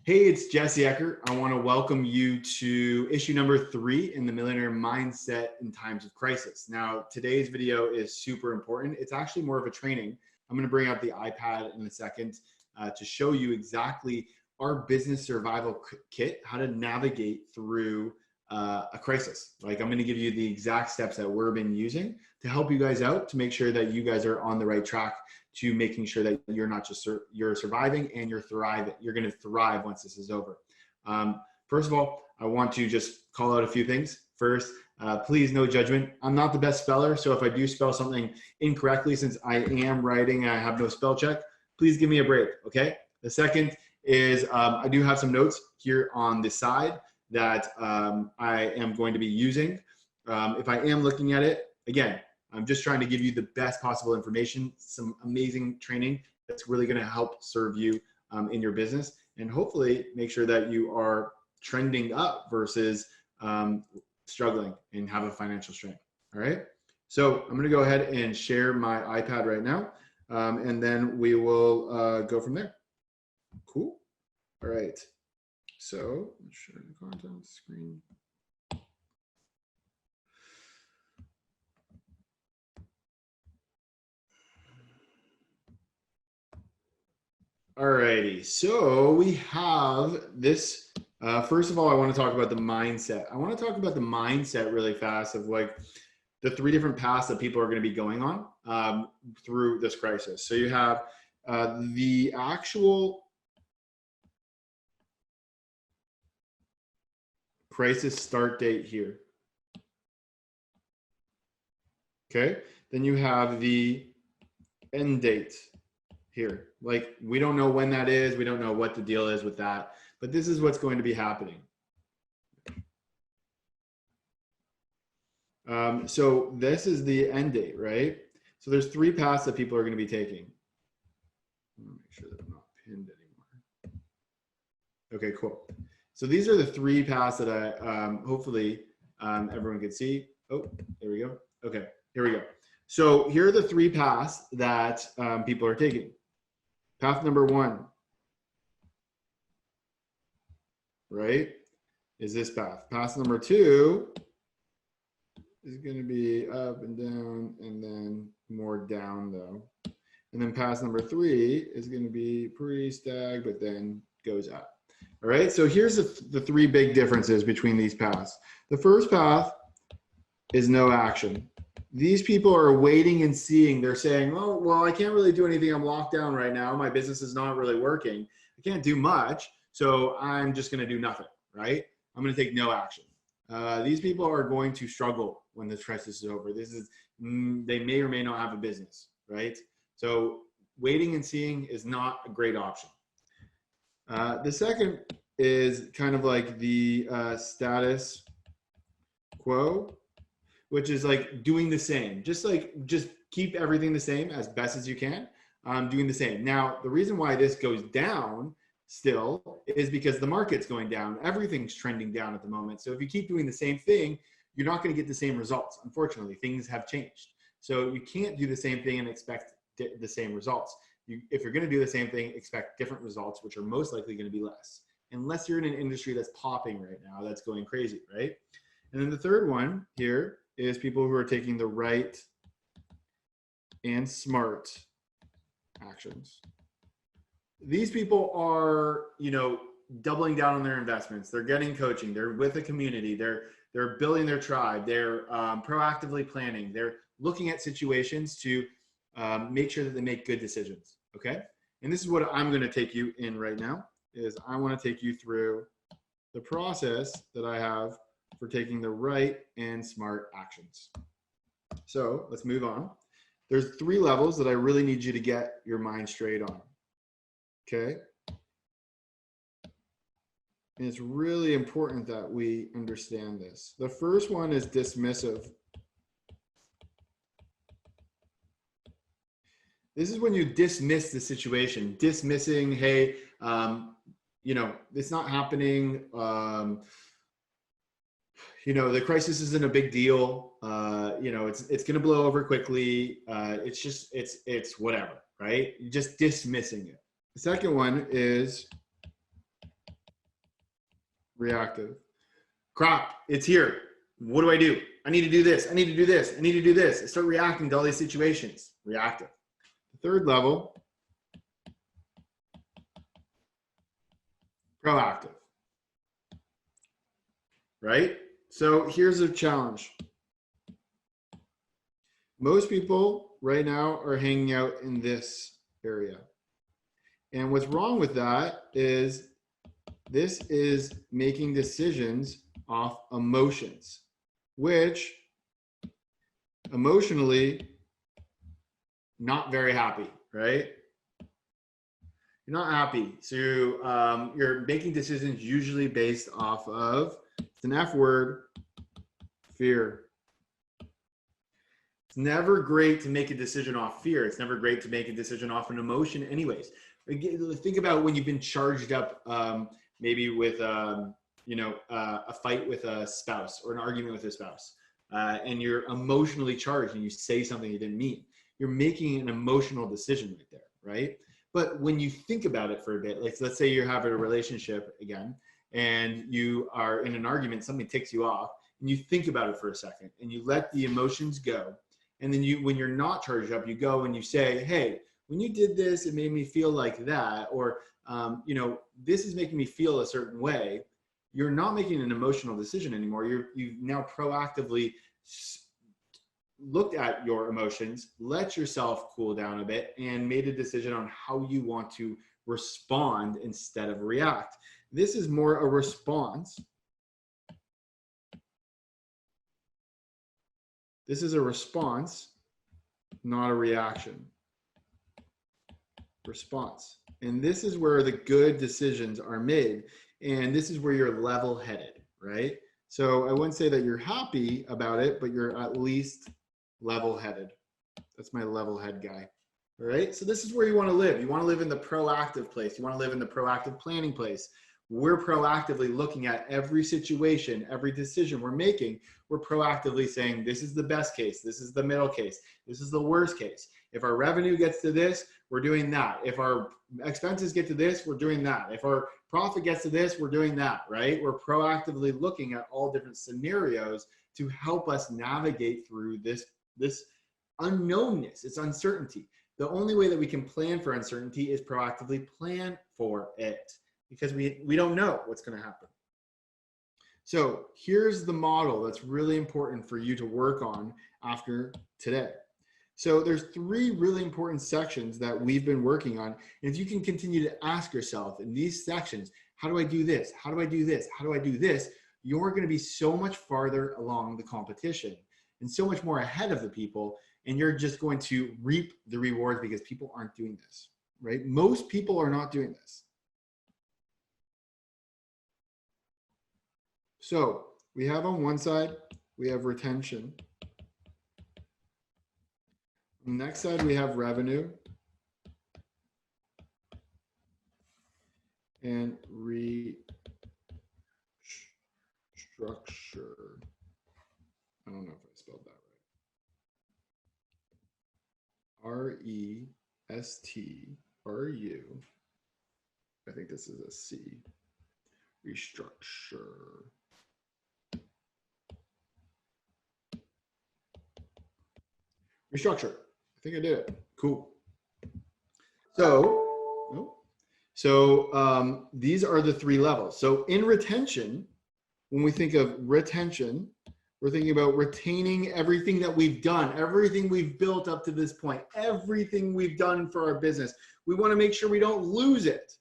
Hey, it's Jesse Eker. I want to welcome you to issue number 3 in the Millionaire Mindset in Times of Crisis. Now, today's video is super important. It's actually more of a training. I'm going to bring up the iPad in a second to show you exactly our business survival kit, how to navigate through a crisis. Like, I'm going to give you the exact steps that we've been using to help you guys out, to make sure that you guys are on the right track to making sure that you're not just you're surviving and you're thriving. You're going to thrive once this is over. First of all, I want to just call out a few things. First, please, no judgment. I'm not the best speller, so if I do spell something incorrectly, since I am writing and I have no spell check, please give me a break, okay? The second is I do have some notes here on the side that I am going to be using. If I am looking at it, again, I'm just trying to give you the best possible information, some amazing training that's really going to help serve you in your business, and hopefully make sure that you are trending up versus struggling and have a financial strain. All right. So I'm going to go ahead and share my iPad right now, and then we will go from there. Cool. All right. So let's share the content screen. Alrighty, so we have this. First of all, I want to talk about the mindset. I want to talk about the mindset really fast of like the 3 different paths that people are going to be going on through this crisis. So you have the actual crisis start date here. Okay, then you have the end date here. Like, we don't know when that is. We don't know what the deal is with that, but this is what's going to be happening. So this is the end date, right? So there's 3 paths that people are going to be taking. Make sure that I'm not pinned anymore. Okay, cool. So these are the 3 paths that I hopefully everyone can see. Oh, there we go. Okay, here we go. So here are the 3 paths that people are taking. Path number 1, right, is this path. Path number 2 is going to be up and down, and then more down though. And then path number 3 is going to be pretty stag, but then goes up. All right, so here's the 3 big differences between these paths. The first path is no action. These people are waiting and seeing. They're saying, oh, well, I can't really do anything. I'm locked down right now. My business is not really working. I can't do much. So I'm just going to do nothing, right? I'm going to take no action. These people are going to struggle when this crisis is over. They may or may not have a business, right? So waiting and seeing is not a great option. The second is kind of like the status quo, which is like doing the same, just keep everything the same as best as you can, doing the same. Now, the reason why this goes down still is because the market's going down. Everything's trending down at the moment. So if you keep doing the same thing, you're not going to get the same results. Unfortunately, things have changed. So you can't do the same thing and expect the same results. If you're going to do the same thing, expect different results, which are most likely going to be less, unless you're in an industry that's popping right now, that's going crazy, right? And then the third one here is people who are taking the right and smart actions. These people are, doubling down on their investments. They're getting coaching. They're with a community. They're building their tribe. They're proactively planning. They're looking at situations to make sure that they make good decisions. Okay. And this is what I'm going to take you in right now. Is I want to take you through the process that I have for taking the right and smart actions. So let's move on. There's 3 levels that I really need you to get your mind straight on. Okay. And it's really important that we understand this. The first one is dismissive. This is when you dismiss the situation, dismissing, hey, it's not happening. The crisis isn't a big deal. It's going to blow over quickly. It's whatever, right? Just dismissing it. The second one is reactive. Crap, it's here. What do I do? I need to do this. I need to do this. I need to do this. I start reacting to all these situations. Reactive. The third level, proactive. Right? So here's a challenge. Most people right now are hanging out in this area. And what's wrong with that is this is making decisions off emotions, which emotionally not very happy, right? You're not happy. So you're making decisions usually based off of, it's an F word, fear. It's never great to make a decision off fear. It's never great to make a decision off an emotion anyways. Think about when you've been charged up, maybe with, a fight with a spouse or an argument with a spouse, and you're emotionally charged and you say something you didn't mean. You're making an emotional decision right there, right? But when you think about it for a bit, like let's say you're having a relationship again, and you are in an argument, something ticks you off, and you think about it for a second, and you let the emotions go. And then when you're not charged up, you go and you say, hey, when you did this, it made me feel like that, or, this is making me feel a certain way. You're not making an emotional decision anymore. You've now proactively looked at your emotions, let yourself cool down a bit, and made a decision on how you want to respond instead of react. This is more a response. This is a response, not a reaction. Response. And this is where the good decisions are made. And this is where you're level-headed, right? So I wouldn't say that you're happy about it, but you're at least level-headed. That's my level-head guy. All right. So this is where you want to live. You want to live in the proactive place. You want to live in the proactive planning place. We're proactively looking at every situation, every decision we're making. We're proactively saying, this is the best case. This is the middle case. This is the worst case. If our revenue gets to this, we're doing that. If our expenses get to this, we're doing that. If our profit gets to this, we're doing that, right? We're proactively looking at all different scenarios to help us navigate through this unknownness. It's uncertainty. The only way that we can plan for uncertainty is proactively plan for it, because we don't know what's going to happen. So here's the model that's really important for you to work on after today. So there's 3 really important sections that we've been working on. And if you can continue to ask yourself in these sections, how do I do this? How do I do this? How do I do this? You're going to be so much farther along the competition and so much more ahead of the people. And you're just going to reap the rewards because people aren't doing this, right? Most people are not doing this. So we have on one side, we have retention. On the next side, we have revenue and restructure. I don't know if I spelled that right. R-E-S-T-R-U. I think this is a C. Restructure. Restructure. I think I did it. Cool. So these are the 3 levels. So in retention, when we think of retention, we're thinking about retaining everything that we've done, everything we've built up to this point, everything we've done for our business. We want to make sure we don't lose it.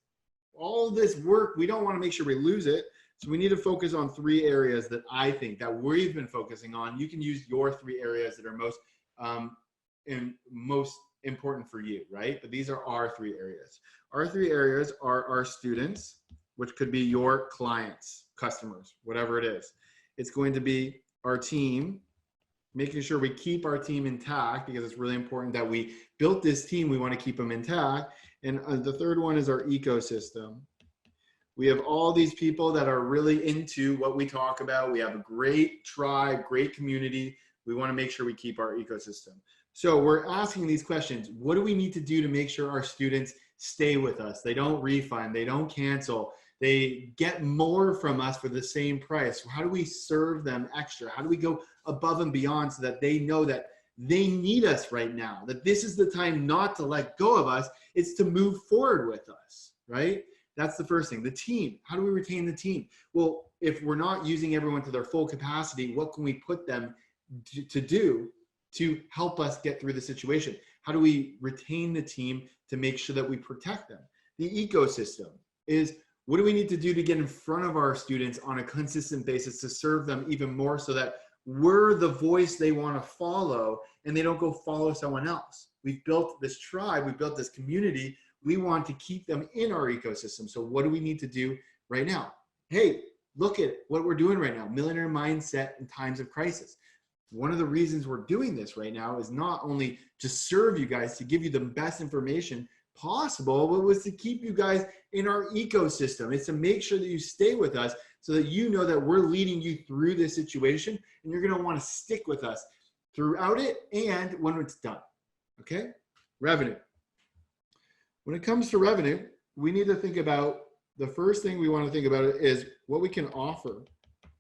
All this work, we don't want to make sure we lose it. So we need to focus on 3 areas that I think that we've been focusing on. You can use your 3 areas that are most important for you, right? But these are our 3 areas. Our 3 areas are our students, which could be your clients, customers, whatever it is. It's going to be our team, making sure we keep our team intact because it's really important that we built this team. We want to keep them intact. And the third one is our ecosystem. We have all these people that are really into what we talk about. We have a great tribe, great community. We want to make sure we keep our ecosystem. So we're asking these questions. What do we need to do to make sure our students stay with us? They don't refund, they don't cancel. They get more from us for the same price. How do we serve them extra? How do we go above and beyond so that they know that they need us right now, that this is the time not to let go of us, it's to move forward with us, right? That's the first thing. The team, how do we retain the team? Well, if we're not using everyone to their full capacity, what can we put them to do to help us get through the situation? How do we retain the team to make sure that we protect them? The ecosystem is, what do we need to do to get in front of our students on a consistent basis to serve them even more so that we're the voice they want to follow and they don't go follow someone else? We've built this tribe, we've built this community. We want to keep them in our ecosystem. So what do we need to do right now? Hey, look at what we're doing right now. Millionaire mindset in times of crisis. One of the reasons we're doing this right now is not only to serve you guys, to give you the best information possible, but was to keep you guys in our ecosystem. It's to make sure that you stay with us so that you know that we're leading you through this situation and you're going to want to stick with us throughout it and when it's done. Okay? Revenue. When it comes to revenue, we need to think about, the first thing we want to think about is what we can offer,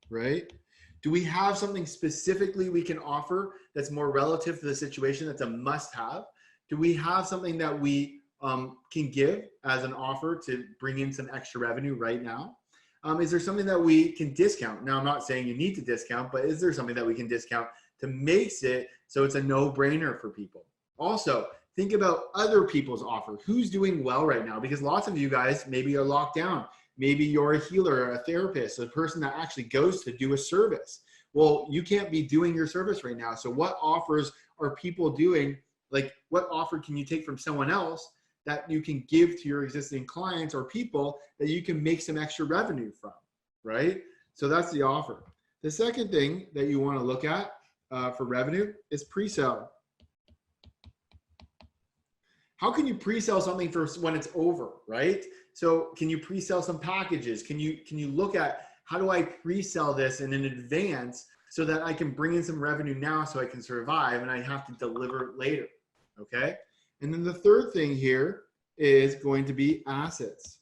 right? Do we have something specifically we can offer that's more relative to the situation, that's a must-have? Do we have something that we can give as an offer to bring in some extra revenue right now? Is there something that we can discount? Now, I'm not saying you need to discount, but is there something that we can discount to make it so it's a no-brainer for people? Also, think about other people's offer. Who's doing well right now? Because lots of you guys maybe are locked down. Maybe you're a healer, a therapist, a person that actually goes to do a service. Well, you can't be doing your service right now. So what offers are people doing? Like, what offer can you take from someone else that you can give to your existing clients or people that you can make some extra revenue from, right? So that's the offer. The second thing that you want to look at for revenue is pre-sale. How can you pre-sell something for when it's over, right? So can you pre-sell some packages? Can you look at, how do I pre-sell this in advance so that I can bring in some revenue now so I can survive and I have to deliver later, okay? And then the third thing here is going to be assets.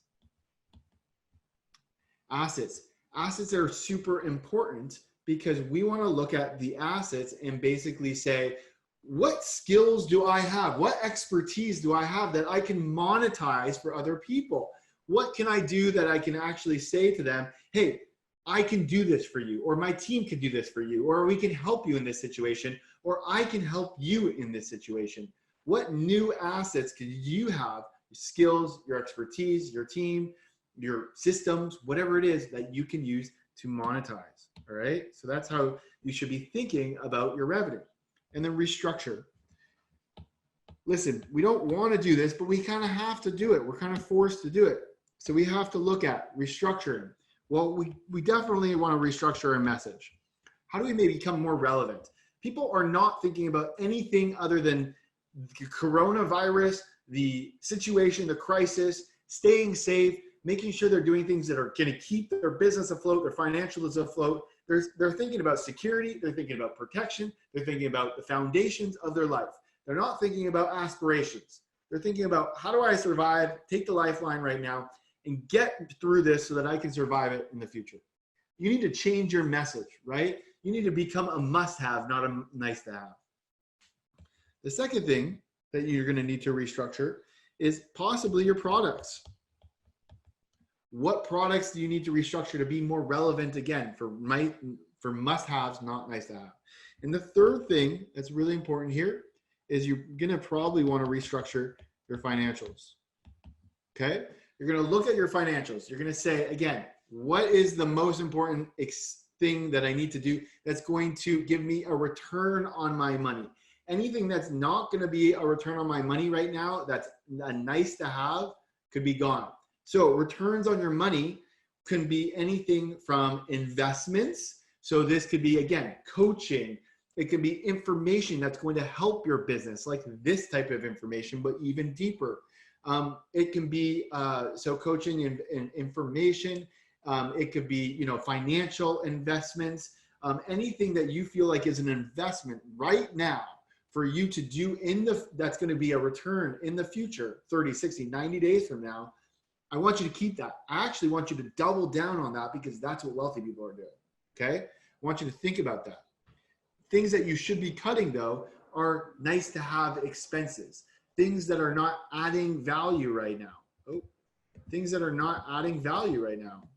Assets are super important because we want to look at the assets and basically say, what skills do I have? What expertise do I have that I can monetize for other people? What can I do that I can actually say to them, hey, I can do this for you, or my team can do this for you, or we can help you in this situation, or I can help you in this situation. What new assets could you have, your skills, your expertise, your team, your systems, whatever it is that you can use to monetize, all right? So that's how you should be thinking about your revenue. And then restructure. Listen, we don't want to do this, but we kind of have to do it. We're kind of forced to do it. So we have to look at restructuring. Well, we definitely want to restructure our message. How do we maybe become more relevant? People are not thinking about anything other than the coronavirus, the situation, the crisis, staying safe, making sure they're doing things that are going to keep their business afloat, their financials afloat. They're thinking about security. They're thinking about protection. They're thinking about the foundations of their life. They're not thinking about aspirations. They're thinking about, how do I survive, take the lifeline right now, and get through this so that I can survive it in the future. You need to change your message, right? You need to become a must-have, not a nice-to-have. The second thing that you're going to need to restructure is possibly your products. What products do you need to restructure to be more relevant, again, for must-haves, not nice-to-have? And the third thing that's really important here is you're going to probably want to restructure your financials, okay? You're going to look at your financials. You're going to say, again, what is the most important thing that I need to do that's going to give me a return on my money? Anything that's not going to be a return on my money right now, that's a nice-to-have, could be gone. So returns on your money can be anything from investments. So this could be, again, coaching. It can be information that's going to help your business, like this type of information, but even deeper. It can be, so coaching and information. It could be, financial investments, anything that you feel like is an investment right now for you to do that's going to be a return in the future, 30, 60, 90 days from now. I want you to keep that. I actually want you to double down on that because that's what wealthy people are doing. Okay? I want you to think about that. Things that you should be cutting, though, are nice to have expenses. Things that are not adding value right now. Oh, things that are not adding value right now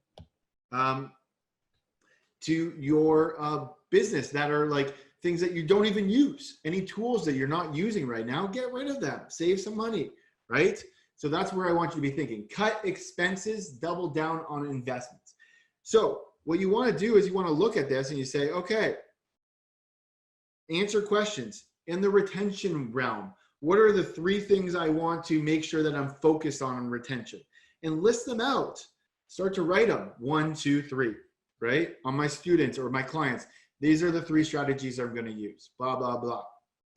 to your business, that are like things that you don't even use. Any tools that you're not using right now, get rid of them. Save some money, right? So that's where I want you to be thinking. Cut expenses, double down on investments. So what you want to do is you want to look at this and you say, okay, answer questions in the retention realm. What are the 3 things I want to make sure that I'm focused on in retention? And list them out. Start to write them. 1, 2, 3, right? On my students or my clients, these are the 3 strategies I'm going to use. Blah, blah, blah.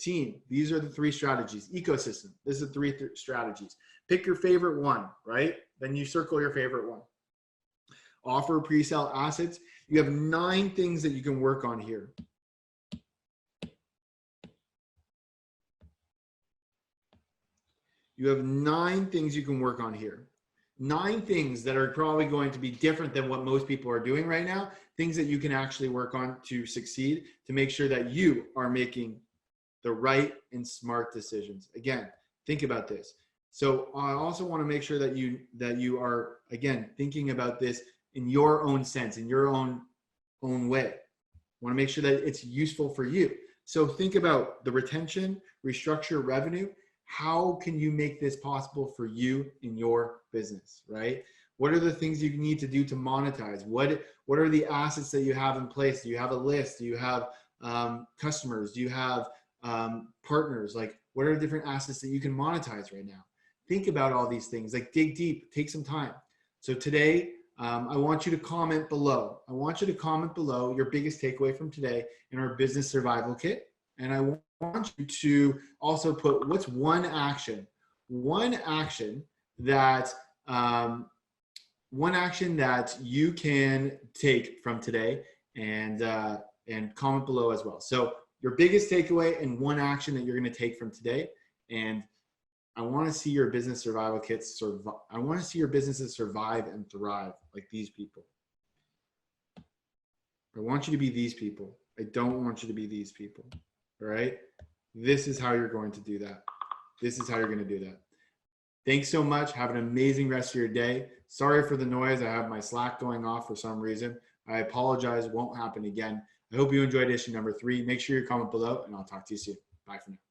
Team, these are the 3 strategies. Ecosystem, this is 3 strategies. Pick your favorite one, right? Then you circle your favorite one. Offer pre-sale assets. You have 9 things that you can work on here. You have 9 things you can work on here. 9 things that are probably going to be different than what most people are doing right now. Things that you can actually work on to succeed, to make sure that you are making the right and smart decisions. Again, think about this. So I also want to make sure that you are, again, thinking about this in your own sense, in your own way. I want to make sure that it's useful for you. So think about the retention, restructure, revenue. How can you make this possible for you in your business, right? What are the things you need to do to monetize? What are the assets that you have in place? Do you have a list? Do you have customers? Do you have partners? Like, what are the different assets that you can monetize right now? Think about all these things, like dig deep, take some time. So today, I want you to comment below. I want you to comment below your biggest takeaway from today in our business survival kit. And I want you to also put what's one action that you can take from today, and comment below as well. So your biggest takeaway and one action that you're going to take from today. And I want to see your business survival kits survive. I want to see your businesses survive and thrive like these people. I want you to be these people. I don't want you to be these people. All right. This is how you're going to do that. This is how you're going to do that. Thanks so much. Have an amazing rest of your day. Sorry for the noise. I have my Slack going off for some reason. I apologize. It won't happen again. I hope you enjoyed issue number 3. Make sure you comment below, and I'll talk to you soon. Bye for now.